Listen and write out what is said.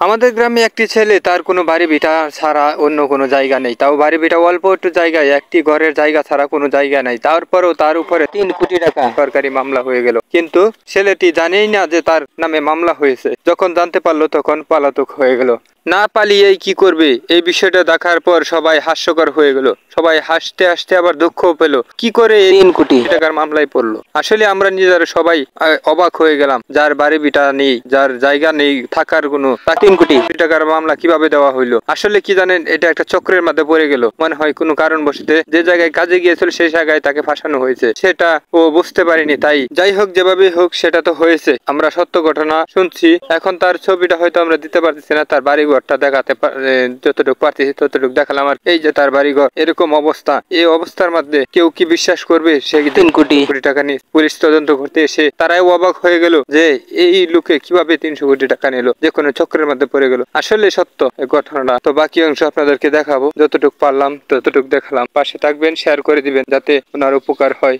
আমাদের গ্রামে একটি ছেলে, তার কোনো বাড়ি ভিটা ছাড়া অন্য কোনো জায়গা নেই। তাও বাড়ি ভিটা অল্প একটু জায়গায়, একটি ঘরের জায়গা ছাড়া কোনো জায়গা নেই। তারপরেও তার উপরে 3 কোটি টাকা সরকারি মামলা হয়ে গেল। কিন্তু ছেলেটি জানেই না যে তার নামে মামলা হয়েছে। যখন জানতে পারলো তখন পলাতক হয়ে গেল। না পালিয়েই কি করবে, এই বিষয়টা দেখার পর সবাই হাস্যকর হয়ে গেল। সবাই হাসতে হাসতে আবার দুঃখও পেল, কি করে 3 কোটি টাকার মামলায় পড়লো। আসলে আমরা নিজেরা সবাই অবাক হয়ে গেলাম, যার বাড়ি ভিটা নেই, যার জায়গা নেই থাকার কোনো, 3 কোটি টাকার মামলা কিভাবে দেওয়া হইলো। আসলে কি জানেন, এটা একটা চক্রের মধ্যে পড়ে গেল। মনে হয় কোনো কারণবশত যে জায়গায় কাজে গিয়েছিল সেই জায়গায় তাকে ফাঁসানো হয়েছে, সেটা ও বুঝতে পারেনি। তাই যাই হোক, যেভাবে হোক সেটা তো হয়েছে। আমরা সত্য ঘটনা শুনছি। এখন তার ছবিটা হয়তো আমরা দিতে পারতেছি না, তার বাড়িঘরটা দেখাতে যতটুকু পারতেছি ততটুকু দেখালাম। আর এই যে তার বাড়িঘর, এরকম অবস্থা, এই অবস্থার মধ্যে কেউ কি বিশ্বাস করবে সে 3 কোটি টাকা নিয়ে পুলিশ তদন্ত করতে এসে তারাই অবাক হয়ে গেল যে এই লোকে কিভাবে 300 কোটি টাকা নিল, যে কোনো চক্রের মধ্যে পড়ে গেল। আসলে সত্য এই ঘটনাটা। তো বাকি অংশ আপনাদেরকে দেখাবো, যতটুকু পারলাম ততটুকু দেখালাম। পাশে থাকবেন, শেয়ার করে দিবেন যাতে ওনার উপকার হয়।